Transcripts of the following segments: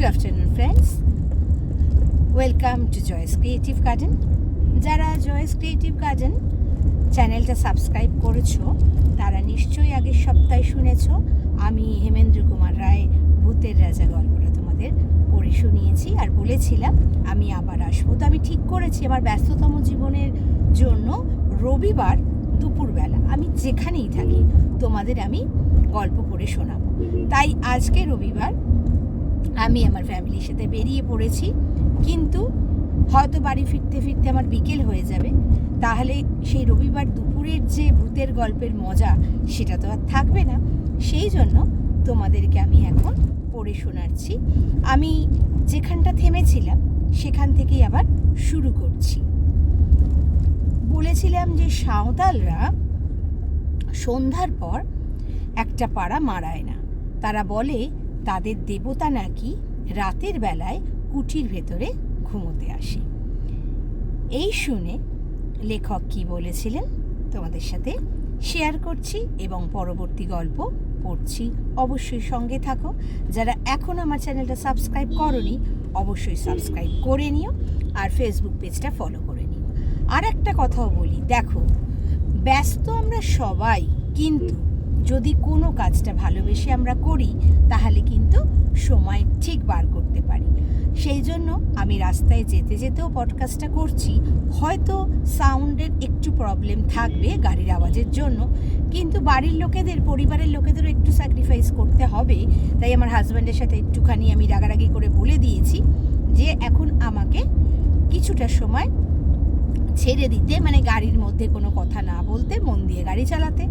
afternoon, friends. Welcome to Joy's Creative Garden. যারা Joyce creative garden চ্যানেলটা subscribe করেছো তারা নিশ্চয়ই আগের সপ্তাহে শুনেছো আমি হেমেন্দ্র কুমার রায় ভূতের রাজা গল্পটা তোমাদের পড়ে শুনিয়েছি আর বলেছিলাম আমি আবার আসবো। তো আমি ঠিক করেছি আমার ব্যস্ততম জীবনের জন্য রবিবার দুপুরবেলা আমি যেখানেই থাকি তোমাদের আমি গল্প পড়ে শোনাবো। তাই আজকে রবিবার আমি আমার ফ্যামিলির সাথে বেরিয়ে পড়েছি, কিন্তু হয়তো বাড়ি ফিরতে ফিরতে আমার বিকেল হয়ে যাবে। তাহলে সেই রবিবার দুপুরের যে ভূতের গল্পের মজা সেটা তো আর থাকবে না। সেই জন্য তোমাদেরকে আমি এখন পড়ে শোনাচ্ছি। আমি যেখানটা থেমেছিলাম সেখান থেকেই আবার শুরু করছি। বলেছিলাম যে সাঁওতালরা সন্ধ্যার পর একটা পাড়া মারায় না। তারা বলে তাদের দেবতা নাকি রাতের বেলায় কুঠির ভেতরে ঘুমোতে আসে। এই শুনে লেখক কি বলেছিলেন তোমাদের সাথে শেয়ার করছি এবং পরবর্তী গল্প পড়ছি। অবশ্যই সঙ্গে থাকো। যারা এখন আমার চ্যানেলটা সাবস্ক্রাইব করোনি অবশ্যই সাবস্ক্রাইব করে নিও আর ফেসবুক পেজটা ফলো করে নিও। আর একটা কথাও বলি, দেখো ব্যস্ত আমরা সবাই, কিন্তু যদি কোনো কাজটা ভালোবেসে আমরা করি তাহলে কিন্তু সময় ঠিক বার করতে পারি। সেই জন্য আমি রাস্তায় যেতে যেতেও পডকাস্টটা করছি। হয়তো সাউন্ডের একটু প্রবলেম থাকবে গাড়ির আওয়াজের জন্য, কিন্তু বাড়ির লোকেদের পরিবারের লোকেদেরও একটু স্যাক্রিফাইস করতে হবে। তাই আমার হাজব্যান্ডের সাথে একটুখানি আমি রাগারাগি করে বলে দিয়েছি যে এখন আমাকে কিছুটা সময় ছেড়ে দিতে, মানে গাড়ির মধ্যে কোনো কথা না বলতে, মন দিয়ে গাড়ি চালাতে।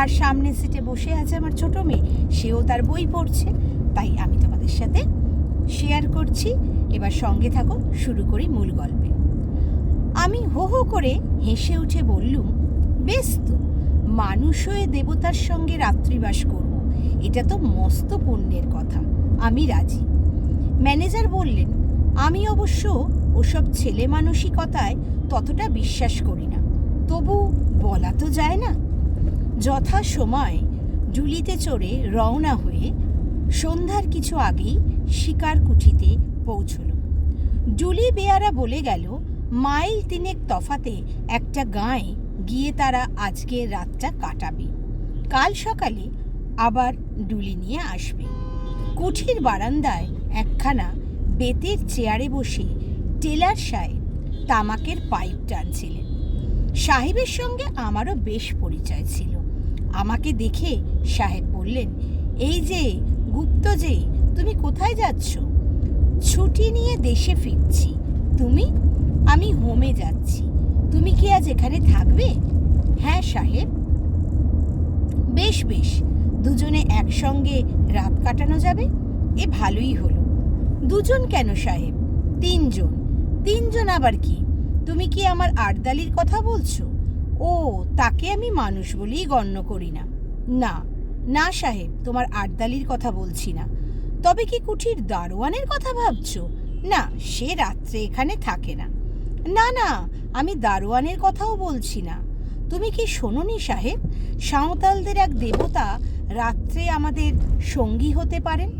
আর সামনের সিটে বসে আছে আমার ছোট মেয়ে, সেও তার বই পড়ছে। তাই আমি তোমাদের সাথে শেয়ার করছি। এবার সঙ্গে থাকো, শুরু করি মূল গল্পে। আমি হো হো করে হেসে উঠে বললুম, বেশ তো, মানুষ হয়ে দেবতার সঙ্গে রাত্রিবাস করব, এটা তো মস্ত পুণ্যের কথা, আমি রাজি। ম্যানেজার বললেন, আমি অবশ্য ওসব ছেলে মানসিকতায় ততটা বিশ্বাস করি না, তবু বলা তো যায় না। যথা সময় জুলিতে চড়ে রওনা হয়ে সন্ধ্যার কিছু আগেই শিকার কুঠিতে পৌঁছল। জুলি বেয়ারা বলে গেল মাইল 3 তফাতে একটা গাঁয়ে গিয়ে তারা আজকের রাতটা কাটাবে, কাল সকালে আবার ডুলি নিয়ে আসবে। কুঠির বারান্দায় একখানা বেতের চেয়ারে বসে টেলার সাহেব তামাকের পাইপ টানছিলেন। সাহেবের সঙ্গে আমারও বেশ পরিচয় ছিল। আমাকে দেখে সাহেব বললেন, এই যে গুপ্ত যে, তুমি কোথায় যাচ্ছ? ছুটি নিয়ে দেশে ফিরছি। তুমি? আমি হোমে যাচ্ছি। তুমি কি আজ এখানে থাকবে? হ্যাঁ সাহেব। বেশ বেশ, দুজনে একসঙ্গে রাত কাটানো যাবে, এ ভালোই হলো। দুজন কেন সাহেব? 3 জন। 3 জন আবার কি? তুমি কি আমার আর্দালির কথা বলছো? ও, তাকে আমি মানুষ বলেই গণ্য করি না। না না সাহেব, তোমার আর্দালির কথা বলছি না। তবে কি কুঠির দারোয়ানের কথা ভাবছো? না, সে রাত্রে এখানে থাকে না। না না, আমি দারোয়ানের কথাও বলছি না। তুমি কি শোনোনি সাহেব, সাঁওতালদের এক দেবতা রাত্রে আমাদের সঙ্গী হতে পারেন?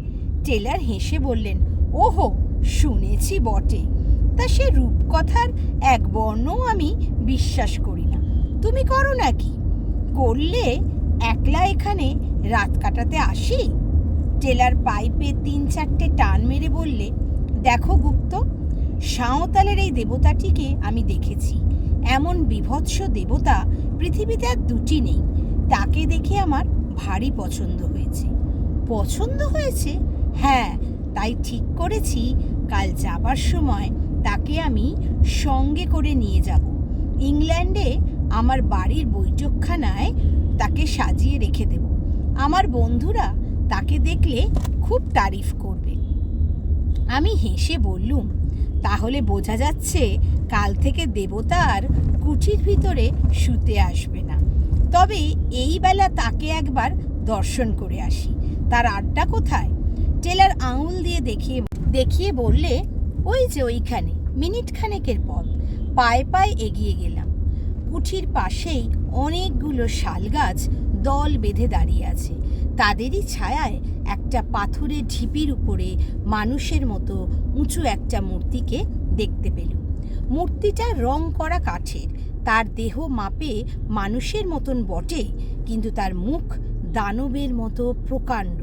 টেলার হেসে বললেন, ওহো, শুনেছি বটে, তা সে রূপকথার এক বর্ণও আমি বিশ্বাস করি না। তুমি করো নাকি? করলে একলা এখানে রাত কাটাতে আসি? টেলার পাইপে 3-4টে টান মেরে বললে, দেখো গুপ্ত, সাঁওতালের এই দেবতাটিকে আমি দেখেছি। এমন বিভৎস দেবতা পৃথিবীতে আর 2টি নেই। তাকে দেখে আমার ভারী পছন্দ হয়েছে। পছন্দ হয়েছে? হ্যাঁ, তাই ঠিক করেছি কাল যাবার সময় তাকে আমি সঙ্গে করে নিয়ে যাব। ইংল্যান্ডে আমার বাড়ির বৈঠকখানায় তাকে সাজিয়ে রেখে দেব। আমার বন্ধুরা তাকে দেখলে খুব তারিফ করবে। আমি হেসে বললুম, তাহলে বোঝা যাচ্ছে কাল থেকে দেবতা আর কুঠির ভিতরে শুতে আসবে না। তবে এই বেলা তাকে একবার দর্শন করে আসি। তার আড্ডা কোথায়? টেলার আঙুল দিয়ে দেখিয়ে বললে, ওই যে ওইখানে, মিনিট খানেকের পথ। পায়ে পায়ে এগিয়ে গেলাম। কুঠির পাশেই অনেকগুলো শাল গাছ দল বেঁধে দাঁড়িয়ে আছে। তাদেরই ছায়ায় একটা পাথরের ঢিপির উপরে মানুষের মতো উঁচু একটা মূর্তিকে দেখতে পেল। মূর্তিটা রং করা কাঠের, তার দেহ মাপে মানুষের মতন বটে, কিন্তু তার মুখ দানবের মতো প্রকাণ্ড,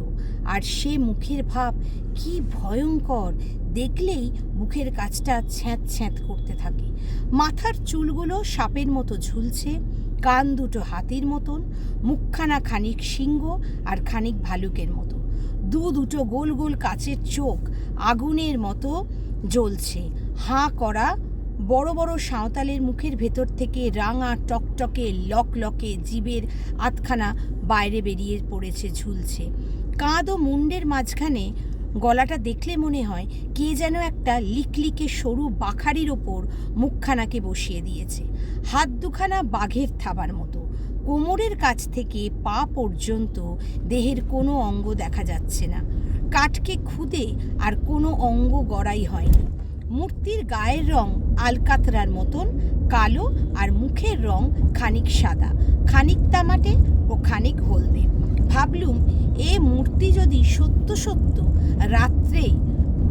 আর সে মুখের ভাব কি ভয়ঙ্কর! দেখলেই বুকের কাছটা ছ্যাঁত ছ্যাঁত করতে থাকে। মাথার চুলগুলো সাপের মতো ঝুলছে, কান দুটো হাতির মতন, মুখখানা খানিক সিংহ আর খানিক ভালুকের মতো, দুটো গোল গোল কাচের চোখ আগুনের মতো জ্বলছে, হাঁ করা বড় বড় সাঁওতালের মুখের ভেতর থেকে রাঙা টকটকে লকলকে জিভের আধখানা বাইরে বেরিয়ে পড়েছে, ঝুলছে। কাঁধ ও মুন্ডের মাঝখানে গলাটা দেখলে মনে হয় কে যেন একটা লিকলিকে সরু বাখারির ওপর মুখখানাকে বসিয়ে দিয়েছে। হাত দুখানা বাঘের থাবার মতো, কোমরের কাছ থেকে পা পর্যন্ত দেহের কোনো অঙ্গ দেখা যাচ্ছে না। কাঠকে খুদে আর কোনো অঙ্গ গড়াই হয়নি। মূর্তির গায়ের রং আলকাতরার মতন কালো, আর মুখের রং খানিক সাদা, খানিক তামাটে ও খানিক হলদে। ভাবলুম, এ মূর্তি যদি সত্য সত্য রাত্রে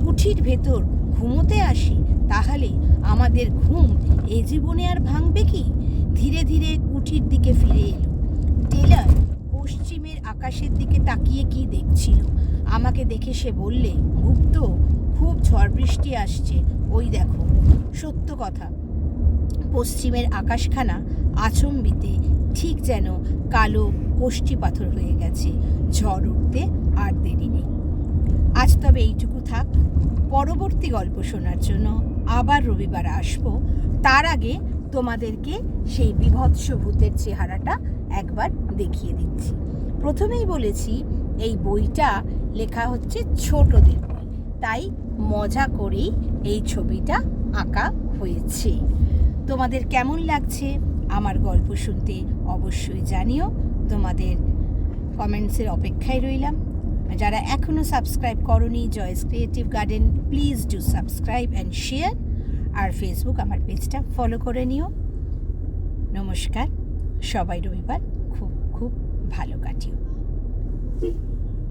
কুঠির ভেতর ঘুমোতে আসি, তাহলে আমাদের ঘুম এ জীবনে আর ভাঙবে কি? ধীরে ধীরে কুঠির দিকে ফিরে এলো। টেলর পশ্চিমের আকাশের দিকে তাকিয়ে কি দেখছিল। আমাকে দেখে সে বললে, গুপ্ত, খুব ঝড় বৃষ্টি আসছে, ওই দেখো। সত্য কথা, পশ্চিমের আকাশখানা আচম্বিতে ঠিক যেন কালো কোষ্ঠী পাথর হয়ে গেছে। ঝড় উঠতে আর দেরি নেই। আজ তবে এইটুকু থাক। পরবর্তী গল্প শোনার জন্য আবার রবিবার আসবো। তার আগে তোমাদেরকে সেই বিভৎস ভূতের চেহারাটা একবার দেখিয়ে দিচ্ছি। প্রথমেই বলেছি এই বইটা লেখা হচ্ছে ছোটদের বই, তাই মজা করেই এই ছবিটা আঁকা হয়েছে। তোমাদের কেমন লাগছে আমার গল্প শুনতে অবশ্যই জানিও। তোমাদের কমেন্টসের অপেক্ষায় রইলাম। যারা এখনও সাবস্ক্রাইব করনি Joyce creative garden, please do subscribe and share. আর ফেসবুক আমার পেজটা ফলো করে নিও। নমস্কার, সবাই রবিবার খুব খুব ভালো কাটিও।